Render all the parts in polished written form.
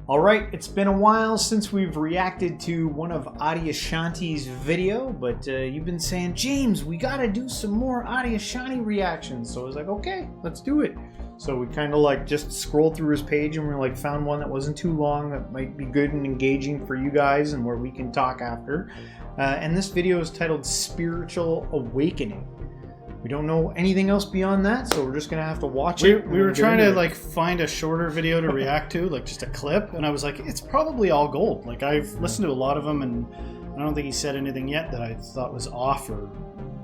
Alright, it's been a while since we've reacted to one of Adyashanti's video, but you've been saying, James, we gotta do some more Adyashanti reactions. So I was like, okay, let's do it. So we kind of like just scrolled through his page and we like found one that wasn't too long that might be good and engaging for you guys and where we can talk after. And this video is titled Spiritual Awakening. We don't know anything else beyond that, so we're just gonna have to watch it. We were trying to like find a shorter video to react to, like just a clip, and I was like, it's probably all gold. Like I've listened to a lot of them, and I don't think he said anything yet that I thought was off or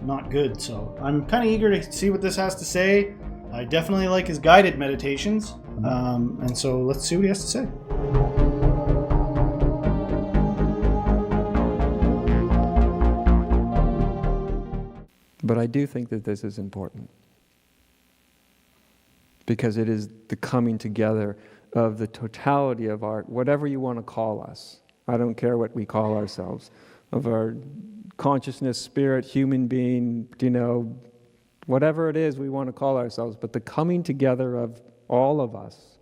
not good. So I'm kind of eager to see what this has to say. I definitely like his guided meditations, and so let's see what he has to say. But I do think that this is important because it is the coming together of the totality of our, whatever you want to call us. I don't care what we call ourselves, of our consciousness, spirit, human being, whatever it is we want to call ourselves, but the coming together of all of us,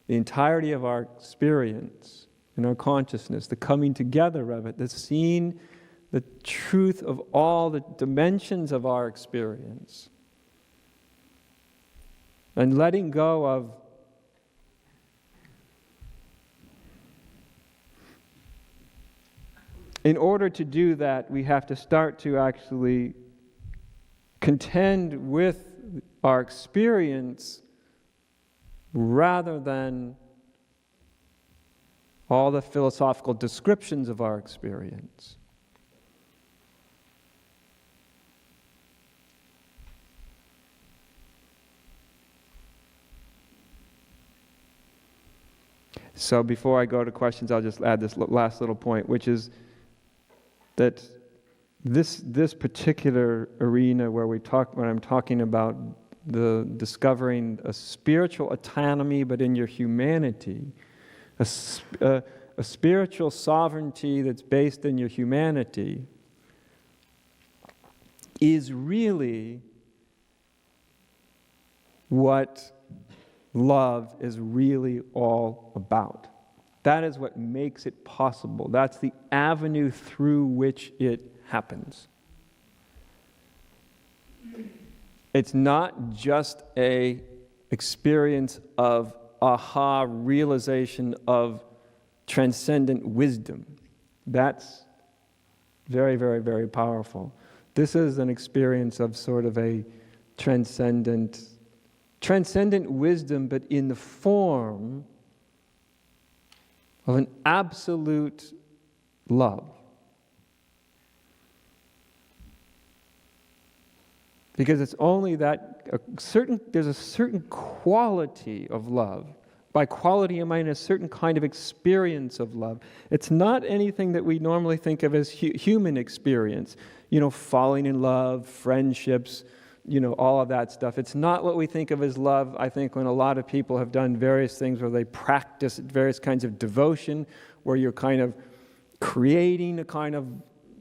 the entirety of our experience and our consciousness, the coming together of it, the seeing the truth of all the dimensions of our experience, and letting go of in order to do that, we have to start to actually contend with our experience rather than all the philosophical descriptions of our experience. So before I go to questions, I'll just add this last little point, which is that this particular arena where when I'm talking about the discovering a spiritual autonomy, but in your humanity, a spiritual sovereignty that's based in your humanity, is really what love is really all about. That is what makes it possible. That's the avenue through which it happens. It's not just an experience of aha realization of transcendent wisdom. That's very, very, very powerful. This is an experience of sort of a transcendent wisdom, but in the form of an absolute love. Because it's only that there's a certain quality of love. By quality, I mean a certain kind of experience of love. It's not anything that we normally think of as human experience. Falling in love, friendships, all of that stuff. It's not what we think of as love, I think, when a lot of people have done various things where they practice various kinds of devotion, where you're kind of creating a kind of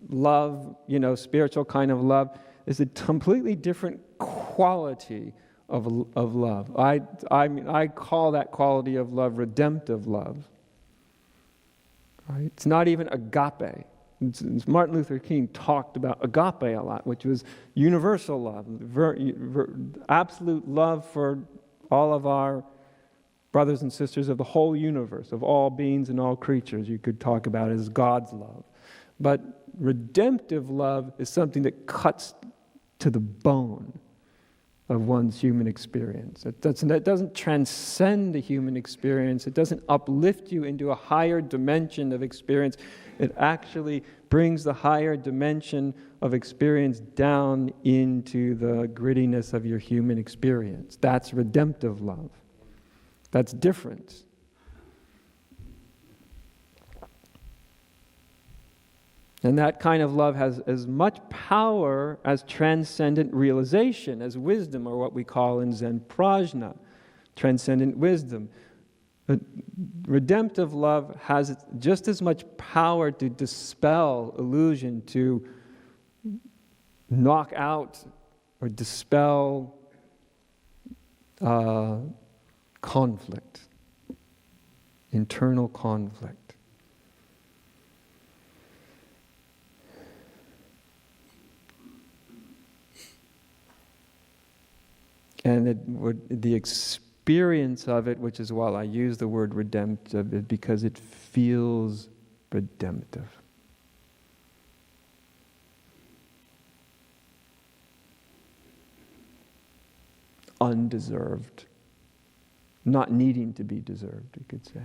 love, spiritual kind of love. Is a completely different quality of love. I call that quality of love redemptive love. Right? It's not even agape. Martin Luther King talked about agape a lot, which was universal love, absolute love for all of our brothers and sisters of the whole universe, of all beings and all creatures. You could talk about it as God's love. But redemptive love is something that cuts to the bone of one's human experience. It doesn't transcend the human experience. It doesn't uplift you into a higher dimension of experience. It actually brings the higher dimension of experience down into the grittiness of your human experience. That's redemptive love. That's different. And that kind of love has as much power as transcendent realization, as wisdom, or what we call in Zen prajna, transcendent wisdom. But redemptive love has just as much power to dispel illusion, to knock out or dispel conflict. internal conflict. And the experience of it, which is why I use the word redemptive, because it feels redemptive. Undeserved. Not needing to be deserved, you could say.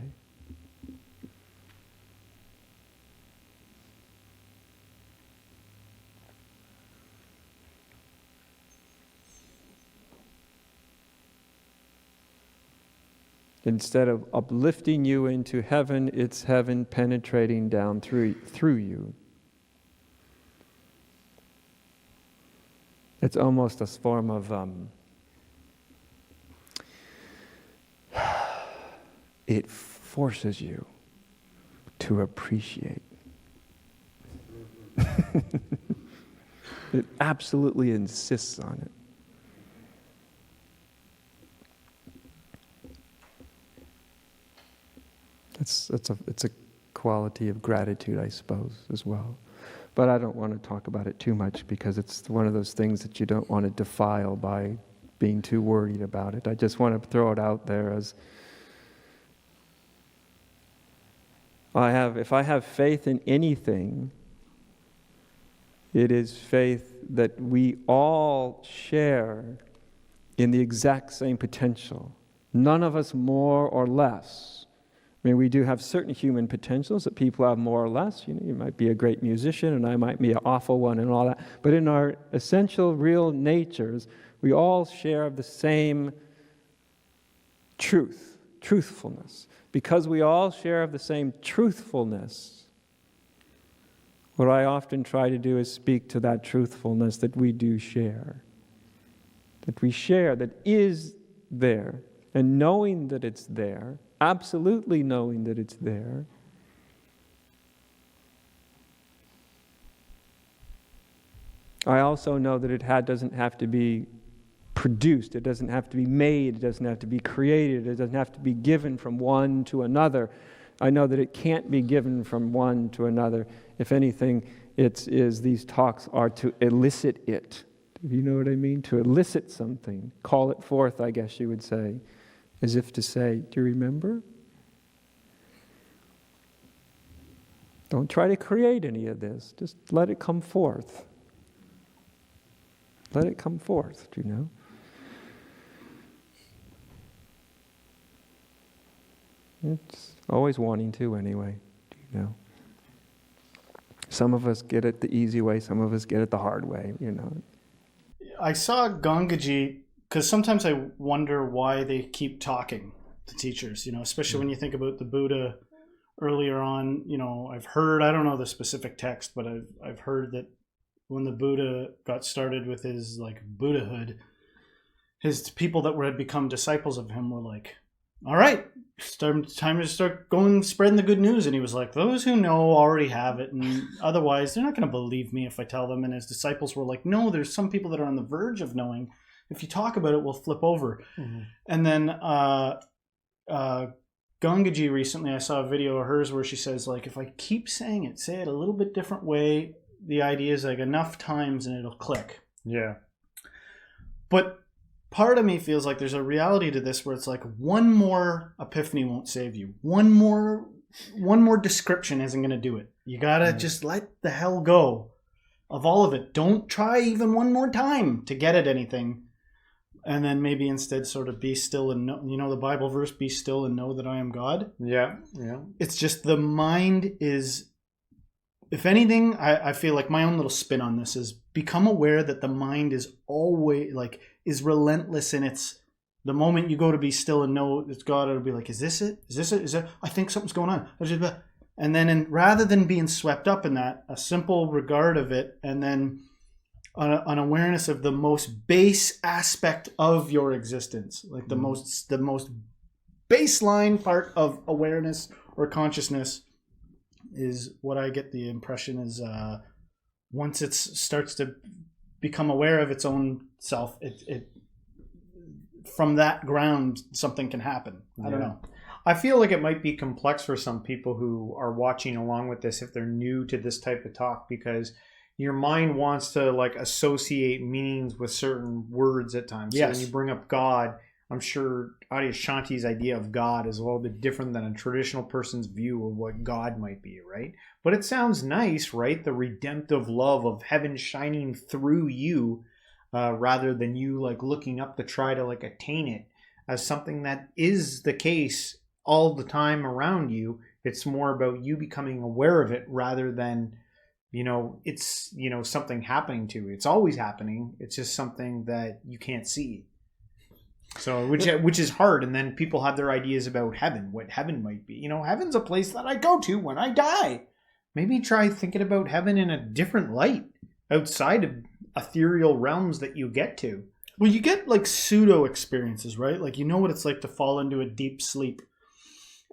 Instead of uplifting you into heaven, it's heaven penetrating down through you. It's almost a form of it forces you to appreciate. It absolutely insists on it. It's a quality of gratitude, I suppose, as well. But I don't want to talk about it too much because it's one of those things that you don't want to defile by being too worried about it. I just want to throw it out there as if I have faith in anything, it is faith that we all share in the exact same potential. None of us more or less. I mean, we do have certain human potentials that people have more or less. You know, you might be a great musician and I might be an awful one and all that. But in our essential real natures, we all share the same truthfulness. Because we all share the same truthfulness, what I often try to do is speak to that truthfulness that we do share. That we share, that is there. And knowing that it's there, absolutely knowing that it's there, I also know that it doesn't have to be produced, it doesn't have to be made, it doesn't have to be created, it doesn't have to be given from one to another. I know that it can't be given from one to another. If anything, these talks are to elicit it. Do you know what I mean? To elicit something. Call it forth, I guess you would say. As if to say, do you remember? Don't try to create any of this. Just let it come forth. Let it come forth, do you know? It's always wanting to anyway, do you know? Some of us get it the easy way, some of us get it the hard way, you know. I saw Gangaji, because sometimes I wonder why they keep talking to teachers, you know, especially when you think about the Buddha earlier on. You know, I've heard, I don't know the specific text, but I've heard that when the Buddha got started with his like Buddhahood, his people that had become disciples of him were like, all right, time to start going spreading the good news. And he was like, those who know already have it, and otherwise they're not going to believe me if I tell them. And his disciples were like, no, there's some people that are on the verge of knowing. If you talk about it, we'll flip over. Mm-hmm. And then Gangaji recently, I saw a video of hers where she says, like, if I keep saying it, say it a little bit different way, the idea is like enough times and it'll click. Yeah. But part of me feels like there's a reality to this where it's like one more epiphany won't save you. One more description isn't going to do it. You got to just let the hell go of all of it. Don't try even one more time to get at anything. And then maybe instead sort of be still and know, you know, the Bible verse, be still and know that I am God. Yeah. Yeah. It's just the mind is, if anything, I feel like my own little spin on this is become aware that the mind is always like, is relentless in its, the moment you go to be still and know it's God, it'll be like, is this it? Is this it? Is it? I think something's going on. And then rather than being swept up in that, a simple regard of it, and then an awareness of the most base aspect of your existence, like the most baseline part of awareness or consciousness is what I get the impression is once it starts to become aware of its own self, it from that ground something can happen. I don't know. I feel like it might be complex for some people who are watching along with this if they're new to this type of talk, because your mind wants to like associate meanings with certain words at times. Yes. So when you bring up God, I'm sure Adyashanti's idea of God is a little bit different than a traditional person's view of what God might be, right? But it sounds nice, right? The redemptive love of heaven shining through you, rather than you like looking up to try to like attain it as something that is the case all the time around you. It's more about you becoming aware of it rather than, it's, something happening to you. It's always happening. It's just something that you can't see. So, which is hard. And then people have their ideas about heaven, what heaven might be. Heaven's a place that I go to when I die. Maybe try thinking about heaven in a different light outside of ethereal realms that you get to. Well, you get like pseudo experiences, right? Like, what it's like to fall into a deep sleep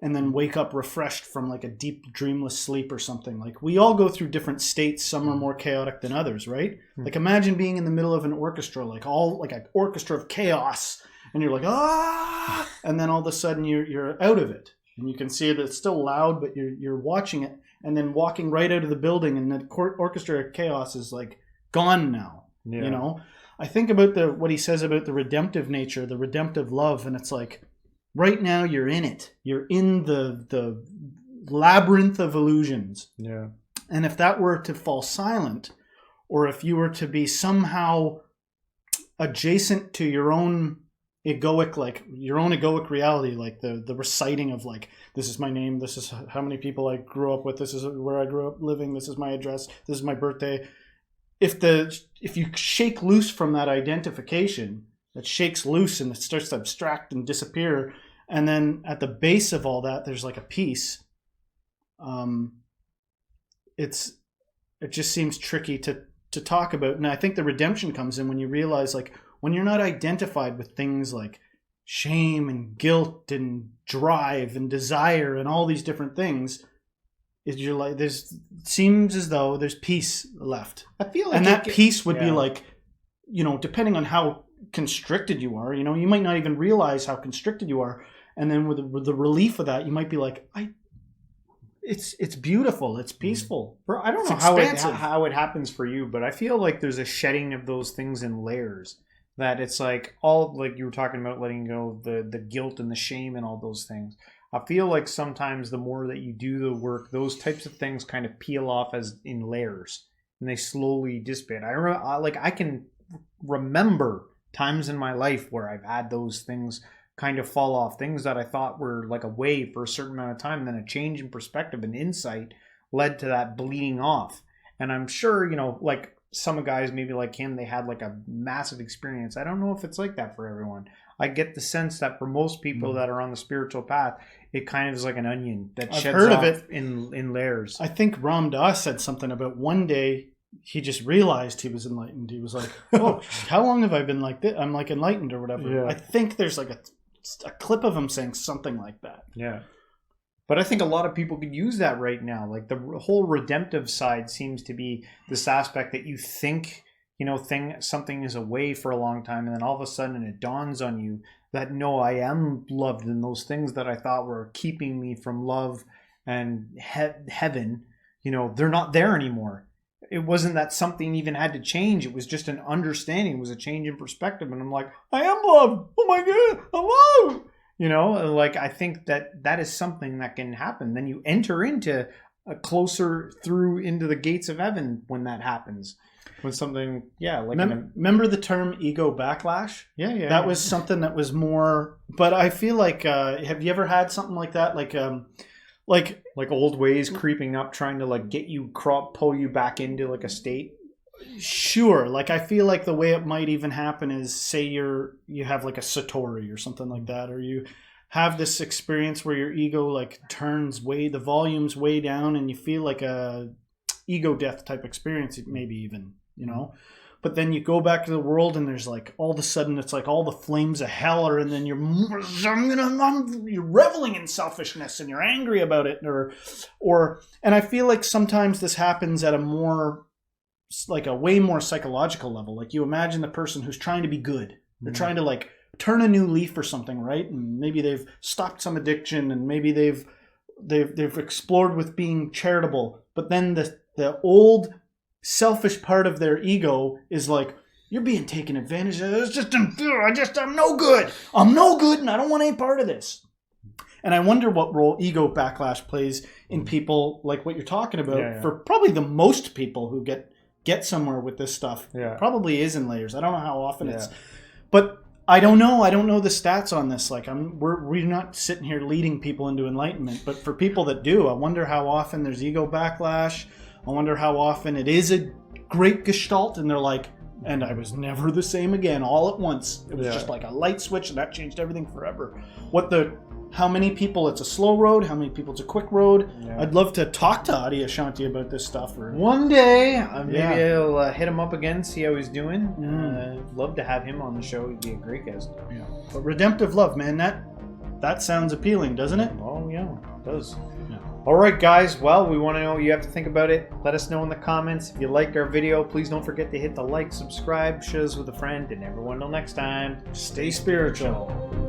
and then wake up refreshed from like a deep dreamless sleep or something. Like, we all go through different states. Some are more chaotic than others, right? Mm-hmm. Like, imagine being in the middle of an orchestra, like an orchestra of chaos, and you're like, ah, and then all of a sudden you're out of it, and you can see that it's still loud, but you're watching it, and then walking right out of the building, and the orchestra of chaos is like gone now. Yeah. I think about what he says about the redemptive nature, the redemptive love, and it's like, right now you're in it. You're in the labyrinth of illusions. Yeah. And if that were to fall silent, or if you were to be somehow adjacent to your own egoic reality, like the reciting of like, this is my name, this is how many people I grew up with, this is where I grew up living, this is my address, this is my birthday. If you shake loose from that identification, it shakes loose and it starts to abstract and disappear, and then at the base of all that there's like a peace. It just seems tricky to talk about. And I think the redemption comes in when you realize, like, when you're not identified with things like shame and guilt and drive and desire and all these different things, seems as though there's peace left. I feel like, and that peace would be like, depending on how constricted you are, you might not even realize how constricted you are, and then with the relief of that, you might be like, it's beautiful, it's peaceful. Bro, I don't know how it happens for you, but I feel like there's a shedding of those things in layers. That it's like all, like you were talking about, letting go of the guilt and the shame and all those things. I feel like sometimes the more that you do the work, those types of things kind of peel off as in layers, and they slowly dissipate. I can remember times in my life where I've had those things kind of fall off, things that I thought were like a wave for a certain amount of time, then a change in perspective and insight led to that bleeding off. And I'm sure, like some guys maybe like him, they had like a massive experience. I don't know if it's like that for everyone. I get the sense that for most people that are on the spiritual path, it kind of is like an onion that sheds off in layers. I think Ram Dass said something about one day he just realized he was enlightened. He was like, oh, how long have I been like this? I'm like enlightened or whatever. Yeah. I think there's like a clip of him saying something like that. Yeah. But I think a lot of people could use that right now. Like the whole redemptive side seems to be this aspect that you think, something is away for a long time, and then all of a sudden it dawns on you that no, I am loved, and those things that I thought were keeping me from love and heaven, they're not there anymore. It wasn't that something even had to change. It was just an understanding. It was a change in perspective. And I'm like, I am loved. Oh my God, I'm loved. Like I think that is something that can happen. Then you enter into a closer through into the gates of heaven when that happens. When something, remember the term ego backlash? Yeah. That was something that was more, but I feel like, have you ever had something like that? Like old ways creeping up, trying to like get you pull you back into like a state. Sure. Like I feel like the way it might even happen is, say you have like a satori or something like that, or you have this experience where your ego like turns the volume's way down, and you feel like a ego death type experience, maybe even, but then you go back to the world and there's like all of a sudden it's like all the flames of hell are, and then you're reveling in selfishness and you're angry about it, and I feel like sometimes this happens at a way more psychological level. Like you imagine the person who's trying to be good, they're trying to like turn a new leaf or something, right? And maybe they've stopped some addiction, and maybe they've explored with being charitable. But then the old selfish part of their ego is like, you're being taken advantage of. It's just I'm no good. I'm no good, and I don't want any part of this. And I wonder what role ego backlash plays in people like what you're talking about. For probably the most people who get somewhere with this stuff. Probably is in layers. I don't know how often it's, but I don't know. I don't know the stats on this. Like we're not sitting here leading people into enlightenment, but for people that do, I wonder how often there's ego backlash. I wonder how often it is a great gestalt, and they're like, and I was never the same again all at once. It was just like a light switch, and that changed everything forever. How many people it's a slow road, how many people it's a quick road. I'd love to talk to Adyashanti about this stuff. One day, maybe I'll hit him up again, see how he's doing. Love to have him on the show. He'd be a great guest. Yeah. But redemptive love, man, that sounds appealing, doesn't it? Oh, yeah, it does. All right, guys. Well, we want to know what you have to think about it. Let us know in the comments. If you liked our video, please don't forget to hit the like, subscribe, share this with a friend, and everyone, till next time, Stay spiritual.